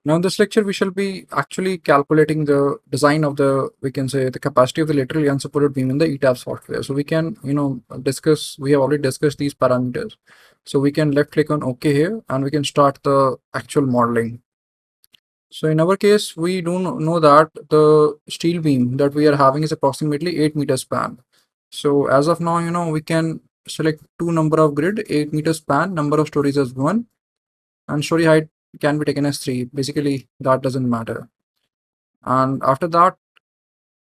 Now in this lecture, we shall be actually calculating the design of the, we can say, the capacity of the laterally unsupported beam in the ETABS software. So we can, discuss, we have already discussed these parameters. So we can left click on OK here and we can start the actual modeling. So in our case, we do know that the steel beam that we are having is approximately 8 meters span. So as of now, we can select two number of grid, 8 meters span, number of stories as 1, and story height can be taken as 3. Basically, that doesn't matter. And after that,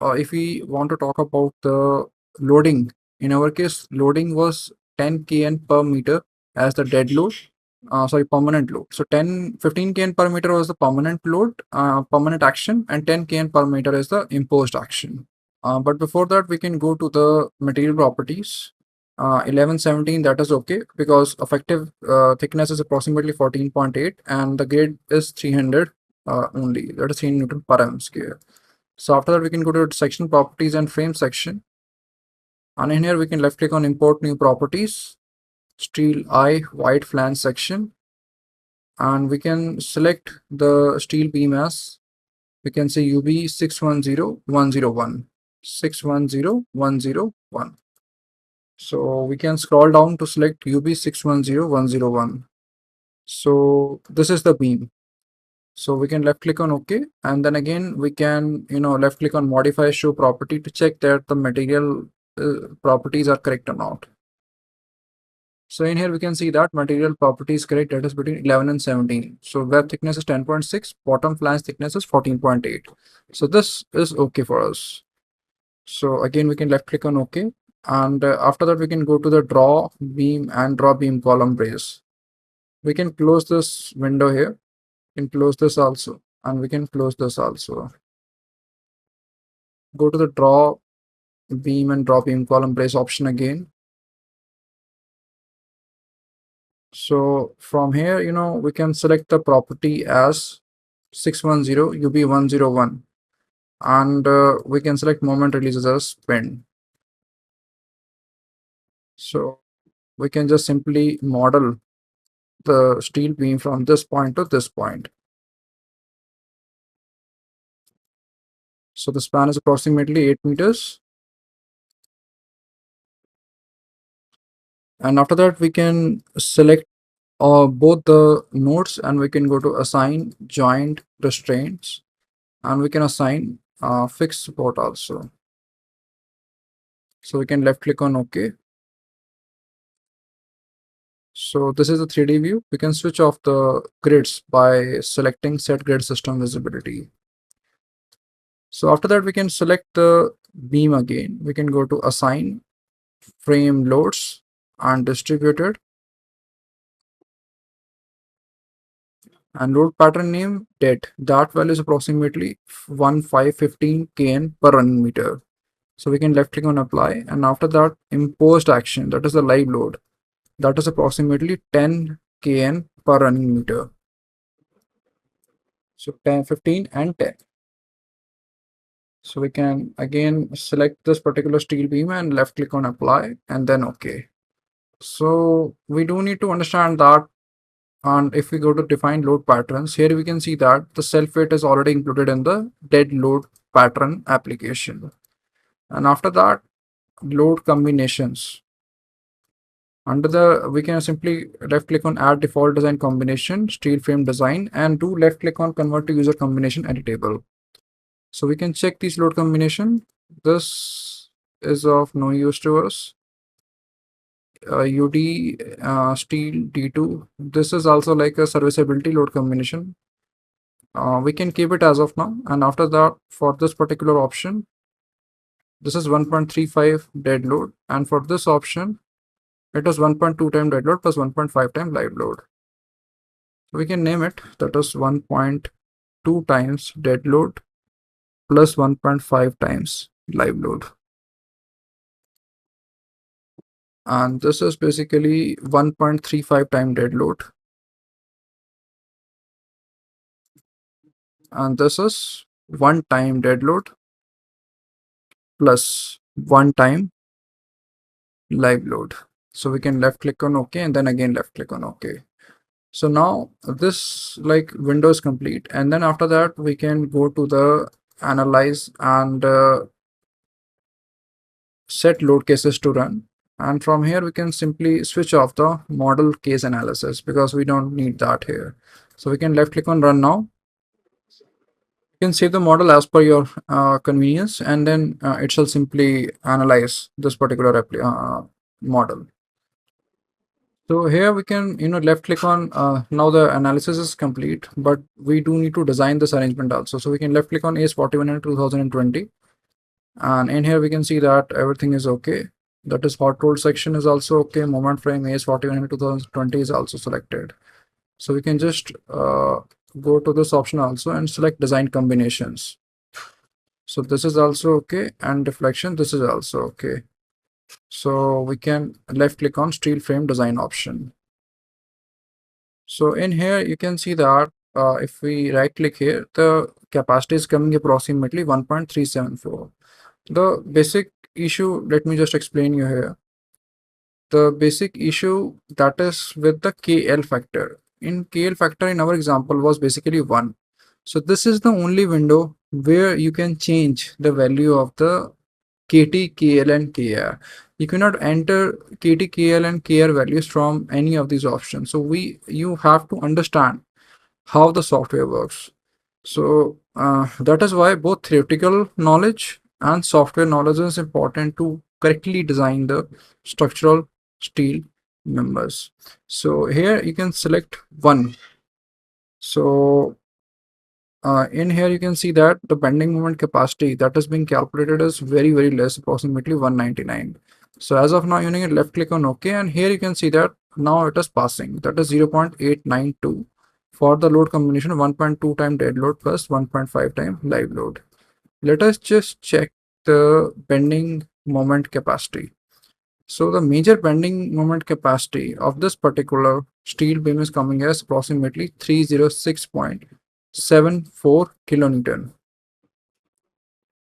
if we want to talk about the loading, in our case, loading was 10 kN per meter as the dead load. Permanent load. So 15 kN per meter was the permanent load, permanent action, and 10 kN per meter is the imposed action. But before that, we can go to the material properties. 1117, that is okay because effective thickness is approximately 14.8 and the grade is 300 only, that is 3 Newton per mm square. So after that, we can go to section properties and frame section. And in here, we can left click on import new properties, steel eye white flange section. And we can select the steel beam as, we can say UB 610101. 610101. So we can scroll down to select UB 610101. So this is the beam. So we can left click on OK, and then again we can left click on modify show property to check that the material properties are correct or not. So in here we can see that material property is correct, that is between 11 and 17. So web thickness is 10.6, bottom flange thickness is 14.8. So this is okay for us. So again we can left click on OK, and after that we can go to the draw beam and draw beam column brace. We can close this window here, can close this also, and we can close this also. Go to the draw beam and draw beam column brace option again. So from here, we can select the property as 610 UB101, and we can select moment releases as pinned. So we can just simply model the steel beam from this point to this point. So the span is approximately 8 meters. And after that, we can select both the nodes and we can go to assign joint restraints, and we can assign fixed support also. So we can left click on OK. So this is a 3D view. We can switch off the grids by selecting set grid system visibility. So after that, we can select the beam again. We can go to assign frame loads and distributed, and load pattern name dead. That value is approximately 1515 kN per running meter. So we can left click on apply, and after that imposed action, that is the live load, that is approximately 10 kN per running meter. So 10, 15 and 10. So we can again select this particular steel beam and left click on apply and then OK. So we do need to understand that, and if we go to define load patterns, here we can see that the self weight is already included in the dead load pattern application. And after that, load combinations. Under the, we can simply left click on add default design combination, steel frame design, and do left click on convert to user combination editable. So we can check these load combination. This is of no use to us. UD steel D2. This is also like a serviceability load combination. We can keep it as of now. And after that, for this particular option, this is 1.35 dead load. And for this option, it is 1.2 time dead load plus 1.5 time live load. So we can name it, that is 1.2 times dead load plus 1.5 times live load. And this is basically 1.35 time dead load. And this is 1 time dead load plus 1 time live load. So we can left click on OK and then again left click on OK. So now this like window is complete, and then after that we can go to the analyze and set load cases to run. And from here we can simply switch off the model case analysis because we don't need that here. So we can left click on run now. You can save the model as per your convenience, and then it shall simply analyze this particular model. So here we can, left click on, now the analysis is complete, but we do need to design this arrangement also. So we can left click on AS41 and 2020. And in here we can see that everything is okay. That is hot rolled section is also okay. Moment frame AS41 and 2020 is also selected. So we can just go to this option also and select design combinations. So this is also okay, and deflection, this is also okay. So we can left click on steel frame design option. So in here you can see that if we right click here, the capacity is coming approximately 1.374. The basic issue, let me just explain you here. The basic issue that is with the KL factor. In KL factor in our example was basically 1. So this is the only window where you can change the value of the KT, KL and KR. You cannot enter KT, KL and KR values from any of these options. So you have to understand how the software works. So that is why both theoretical knowledge and software knowledge is important to correctly design the structural steel members. So here you can select one. So in here you can see that the bending moment capacity that is being calculated is very less, approximately 199. So as of now, you need to left click on OK, and here you can see that now it is passing, that is 0.892 for the load combination, 1.2 time dead load plus 1.5 time live load. Let us just check the bending moment capacity. So the major bending moment capacity of this particular steel beam is coming as approximately 306.74 kilonewton.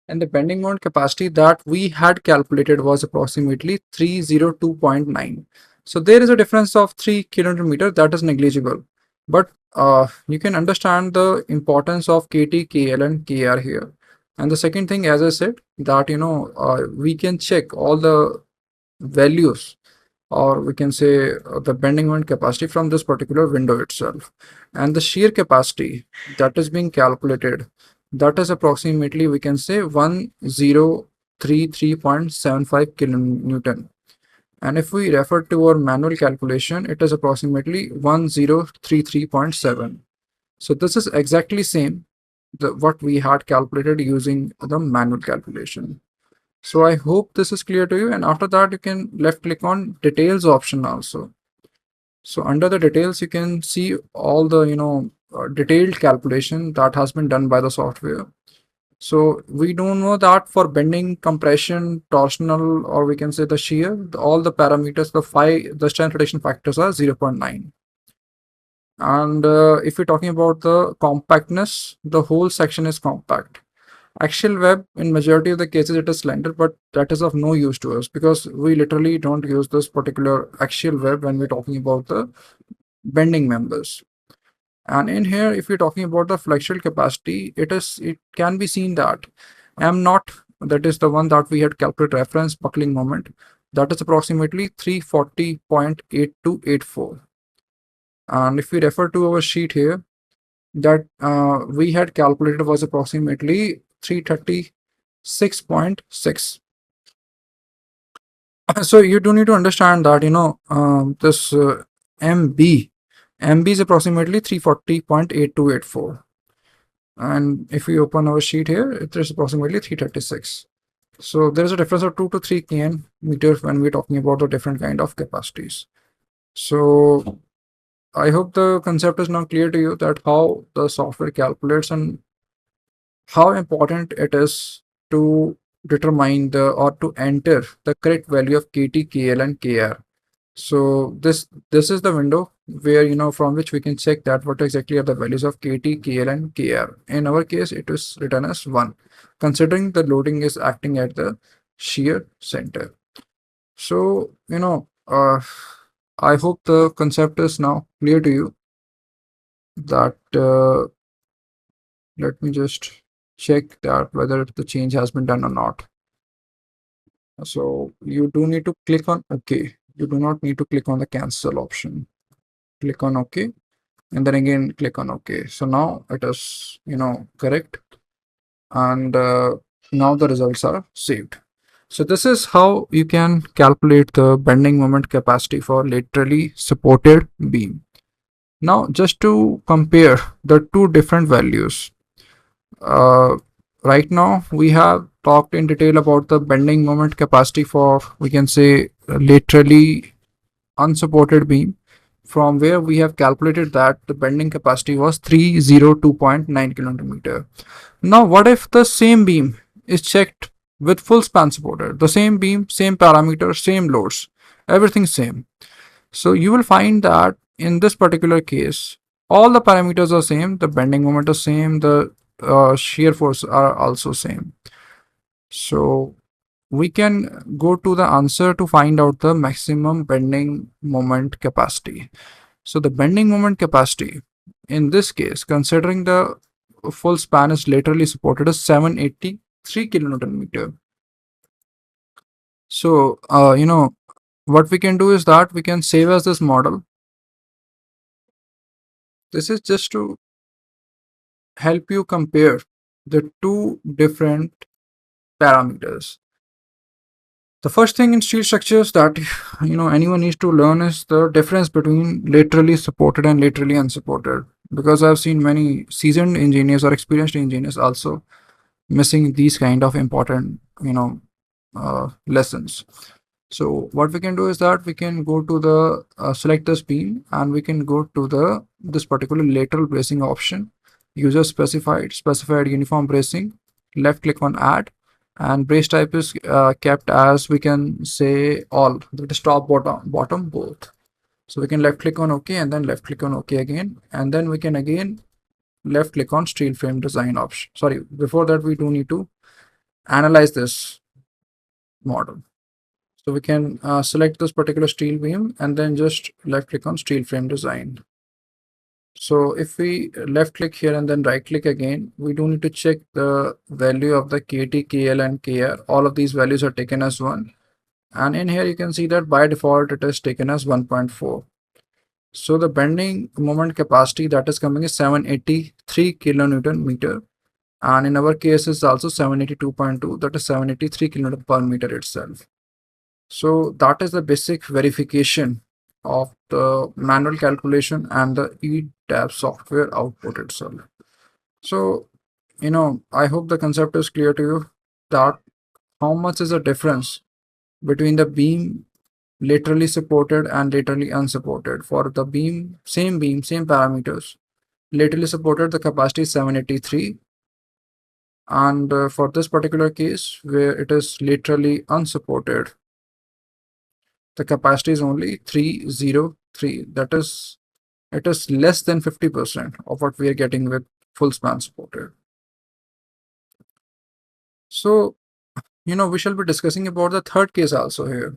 And the bending moment capacity that we had calculated was approximately 302.9. So there is a difference of 3 kilonewton meter, that is negligible. But you can understand the importance of KT, KL and KR here. And the second thing, as I said, that we can check all the values, or we can say the bending moment capacity from this particular window itself. And the shear capacity that is being calculated, that is approximately, we can say 1033.75 kilonewton. And if we refer to our manual calculation, it is approximately 1033.7. So this is exactly same what we had calculated using the manual calculation. So I hope this is clear to you, and after that you can left click on details option also. So under the details you can see all the detailed calculation that has been done by the software. So we don't know that for bending, compression, torsional, or we can say the shear, all the parameters, the strength reduction factors are 0.9. And if you're talking about the compactness, the whole section is compact. Axial web, in majority of the cases it is slender, but that is of no use to us because we literally don't use this particular axial web when we're talking about the bending members. And in here, if you're talking about the flexural capacity, it can be seen that M0, that is the one that we had calculated reference buckling moment, that is approximately 340.8284. And if we refer to our sheet here, that we had calculated was approximately 336.6. So you do need to understand that this MB is approximately 340.8284, and if we open our sheet here, it is approximately 336. So there is a difference of 2 to 3 kN meters when we're talking about the different kind of capacities. So I hope the concept is now clear to you, that how the software calculates and how important it is to determine or to enter the correct value of KT, KL and KR. So this is the window where from which we can check that what exactly are the values of KT, KL and KR. In our case, it is written as 1, considering the loading is acting at the shear center. So I hope the concept is now clear to you. that let me just check that whether the change has been done or not. So you do need to click on OK. You do not need to click on the cancel option. Click on OK and then again click on OK. So now it is, correct. And now the results are saved. So this is how you can calculate the bending moment capacity for laterally supported beam. Now just to compare the two different values, right now we have talked in detail about the bending moment capacity for, we can say, laterally unsupported beam, from where we have calculated that the bending capacity was 302.9 kN. Now what if the same beam is checked with full span supported? The same beam, same parameters, same loads, everything same. So you will find that in this particular case, all the parameters are same, the bending moment is same, the shear force are also same. So we can go to the answer to find out the maximum bending moment capacity. So the bending moment capacity in this case, considering the full span is laterally supported, is 783 kilonewton meter. So what we can do is that we can save as this model. This is just to help you compare the two different parameters. The first thing in steel structures that anyone needs to learn is the difference between laterally supported and laterally unsupported, because I've seen many seasoned engineers or experienced engineers also missing these kind of important lessons. So what we can do is that we can go to the select this beam and we can go to the this particular lateral bracing option, user specified uniform bracing, left click on add, and brace type is kept as, we can say, all, that is top, bottom both. So we can left click on OK and then left click on OK again, and then we can again left click on steel frame design option. Sorry, before that we do need to analyze this model. So we can select this particular steel beam and then just left click on steel frame design. So if we left click here and then right click again, we do need to check the value of the KT, KL and KR. All of these values are taken as 1. And in here you can see that by default it is taken as 1.4. So the bending moment capacity that is coming is 783 kilonewton meter. And in our case is also 782.2, that is 783 kilonewton per meter itself. So that is the basic verification of the manual calculation and the ETABS software output itself. So, I hope the concept is clear to you, that how much is the difference between the beam laterally supported and laterally unsupported. For the beam, same parameters. Laterally supported, the capacity is 783. And for this particular case, where it is laterally unsupported, the capacity is only 303. That is, it is less than 50% of what we are getting with full span supported. So, we shall be discussing about the third case also here.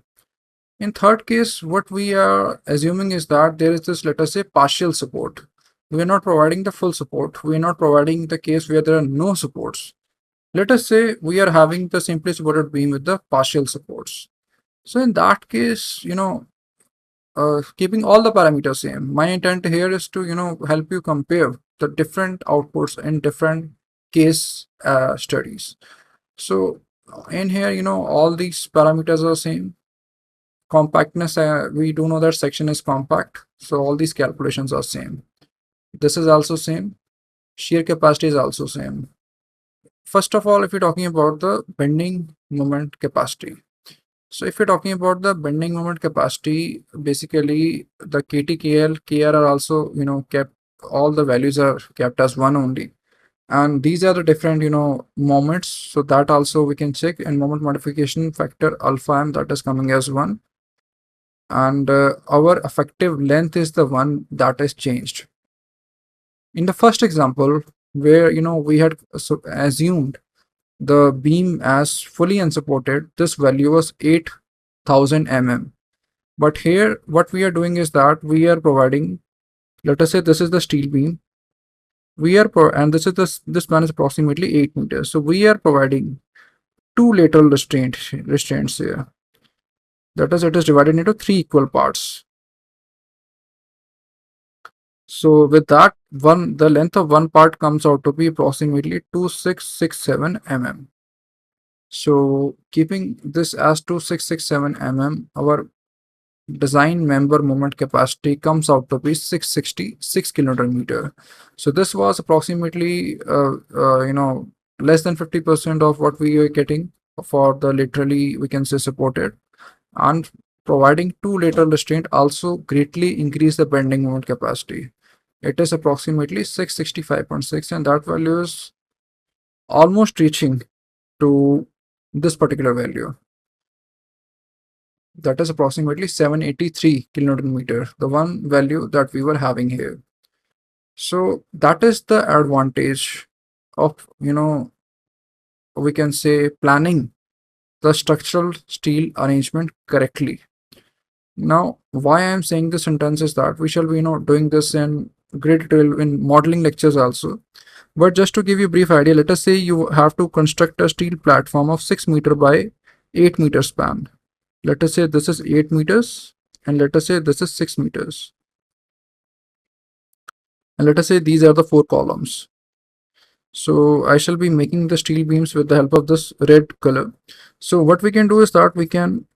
In third case, what we are assuming is that there is this, let us say, partial support. We are not providing the full support. We are not providing the case where there are no supports. Let us say we are having the simply supported beam with the partial supports. So in that case, keeping all the parameters same, my intent here is to help you compare the different outputs in different case studies. So in here, all these parameters are same. Compactness, we do know that section is compact, so all these calculations are same. This is also same. Shear capacity is also same. First of all, if you're talking about the bending moment capacity, so if you're talking about the bending moment capacity, basically the KT, KL, KR are also kept, all the values are kept as 1 only, and these are the different moments. So that also we can check, and moment modification factor alpha m, that is coming as 1, and our effective length is the one that is changed. In the first example, where we had assumed the beam as fully unsupported, this value was 8000 mm. But here what we are doing is that we are providing, let us say this is the steel beam, and this span is approximately 8 meters. So we are providing two lateral restraints here. That is, it is divided into three equal parts. So with that, the length of one part comes out to be approximately 2667 mm. So keeping this as 2667 mm, our design member moment capacity comes out to be 666 kilonewton meter. So this was approximately less than 50% of what we were getting for the laterally, we can say, supported. And providing two lateral restraint also greatly increase the bending moment capacity. It is approximately 665.6, and that value is almost reaching to this particular value. That is approximately 783 kilonewton meter, the one value that we were having here. So that is the advantage of, we can say, planning the structural steel arrangement correctly. Now, why I am saying this sentence is that we shall be, doing this in great detail in modeling lectures also. But just to give you a brief idea, let us say you have to construct a steel platform of 6 meter by 8 meter span. Let us say this is 8 meters, and let us say this is 6 meters. And let us say these are the 4 columns. So I shall be making the steel beams with the help of this red color. So what we can do is that we can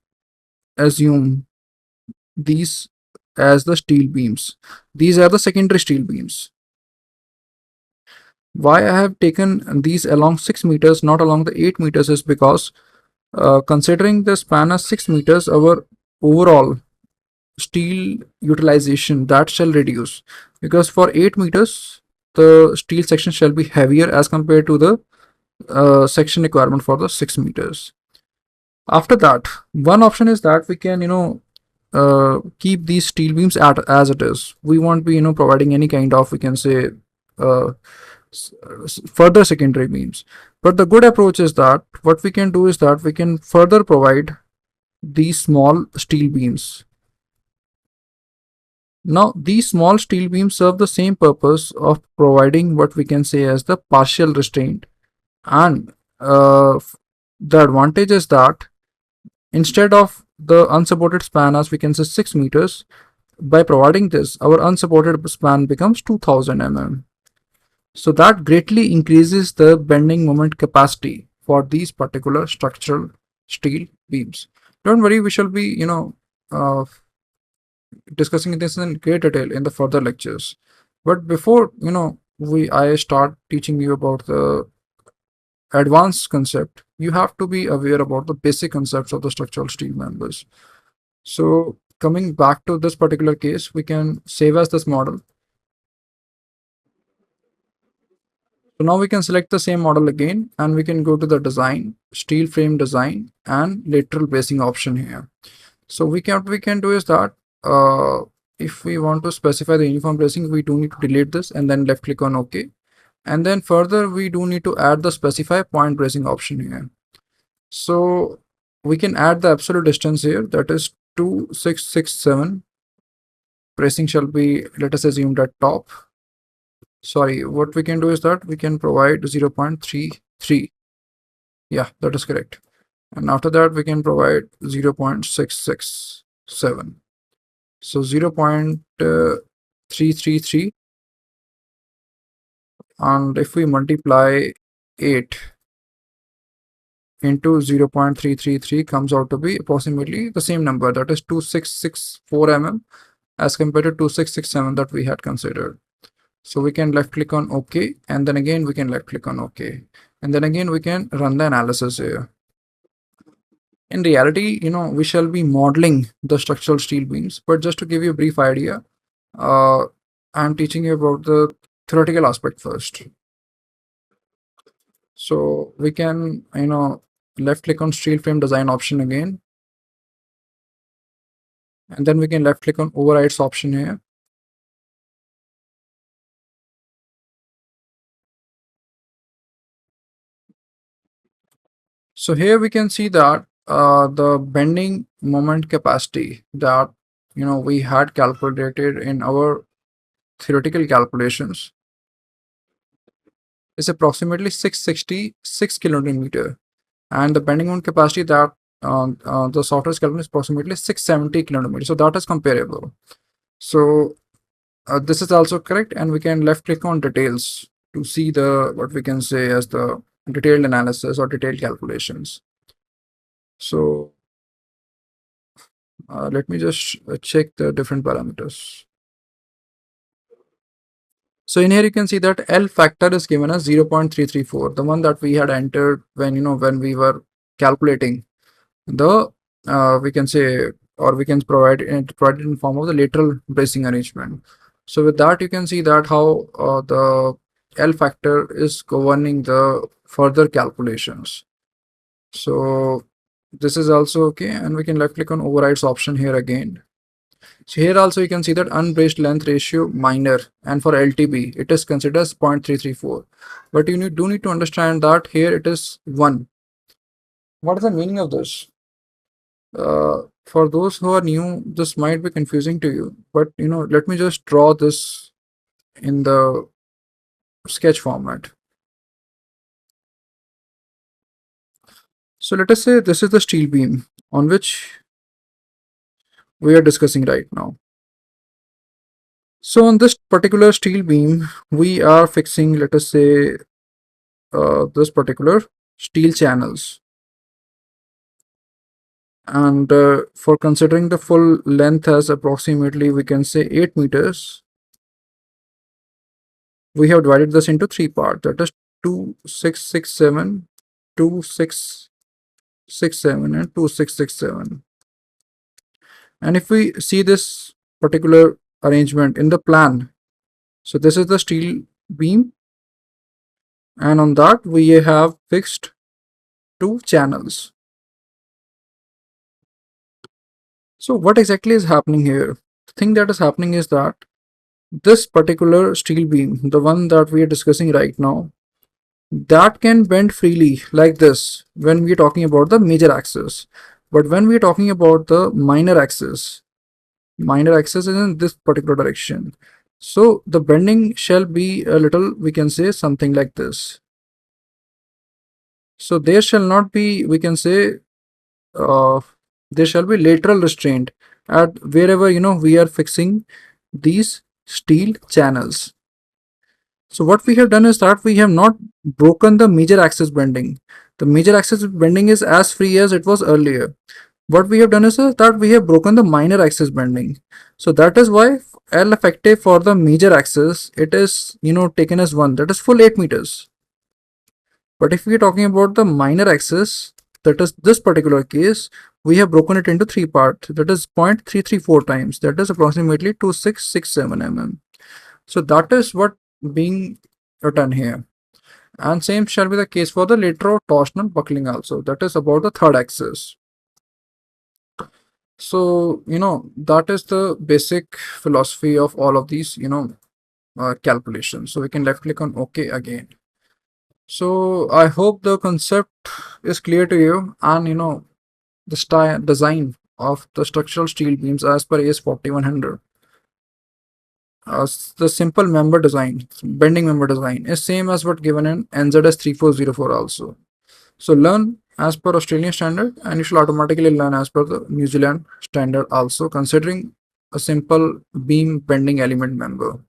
assume these as the steel beams. These are the secondary steel beams. Why I have taken these along 6 meters, not along the 8 meters, is because considering the span as 6 meters, our overall steel utilization that shall reduce, because for 8 meters the steel section shall be heavier as compared to the section requirement for the 6 meters. After that, one option is that we can keep these steel beams as it is. We won't be providing any kind of, we can say, uh, further secondary beams. But the good approach is that what we can do is that we can further provide these small steel beams. Now, these small steel beams serve the same purpose of providing what we can say as the partial restraint. And the advantage is that instead of the unsupported span, as we can say 6 meters, by providing this, our unsupported span becomes 2000 mm. So that greatly increases the bending moment capacity for these particular structural steel beams. Don't worry, we shall be, discussing this in great detail in the further lectures. But before, I start teaching you about the advanced concept, you have to be aware about the basic concepts of the structural steel members. So coming back to this particular case, we can save as this model. So now we can select the same model again, and we can go to the design, steel frame design, and lateral bracing option here. So we can do is that if we want to specify the uniform bracing, we do need to delete this and then left click on OK. And then further, we do need to add the specify point bracing option here. So we can add the absolute distance here, that is 2667. Bracing shall be, let us assume, that top. Sorry, what we can do is that we can provide 0.33. Yeah, that is correct. And after that, we can provide 0.667. So 0.333. And if we multiply 8 into 0.333, comes out to be approximately the same number, that is 2664 mm as compared to 2667 that we had considered. So we can left click on OK, and then again we can left click on OK, and then again we can run the analysis here. In reality, we shall be modeling the structural steel beams, but just to give you a brief idea, I'm teaching you about the theoretical aspect first. So we can, left click on steel frame design option again, and then we can left click on overrides option here. So here we can see that the bending moment capacity that we had calculated in our theoretical calculations is approximately 666 kilonewton, and the bending moment capacity that the software is calculating is approximately 670 kilonewton. So that is comparable. So this is also correct, and we can left click on details to see the what we can say as the detailed analysis or detailed calculations. So let me just check the different parameters. So in here you can see that L factor is given as 0.334, the one that we had entered when when we were calculating the we can say, or we can provide it in form of the lateral bracing arrangement. So with that you can see that how the L factor is governing the further calculations. So this is also okay, and we can left click on overrides option here again. So here also you can see that unbraced length ratio minor, and for LTB it is considered as 0.334, but you do need to understand that here it is 1. What is the meaning of this? For those who are new, this might be confusing to you, but let me just draw this in the sketch format. So let us say this is the steel beam on which we are discussing right now. So on this particular steel beam, we are fixing, let us say, this particular steel channels. And for considering the full length as approximately, we can say 8 meters, we have divided this into 3 parts, that is 2667, 2667 and 2667. And if we see this particular arrangement in the plan, so this is the steel beam, and on that we have fixed 2 channels. So what exactly is happening here? The thing that is happening is that this particular steel beam, the one that we are discussing right now, that can bend freely like this when we are talking about the major axis. But when we are talking about the minor axis is in this particular direction. So the bending shall be a little, we can say, something like this. So there shall not be, we can say, there shall be lateral restraint at wherever we are fixing these steel channels. So what we have done is that we have not broken the major axis bending. The major axis bending is as free as it was earlier. What we have done is that we have broken the minor axis bending. So that is why L effective for the major axis, it is taken as 1, that is full 8 meters. But if we are talking about the minor axis, that is this particular case, we have broken it into 3 parts, that is 0.334 times, that is approximately 2667 mm. So that is what being written here. And same shall be the case for the lateral torsional buckling also, that is about the third axis. So that is the basic philosophy of all of these calculations. So we can left click on OK again. So I hope the concept is clear to you, and the design of the structural steel beams as per AS 4100. The simple member design, bending member design, is same as what given in NZS 3404 also. So learn as per Australian standard, and you should automatically learn as per the New Zealand standard also, considering a simple beam bending element member.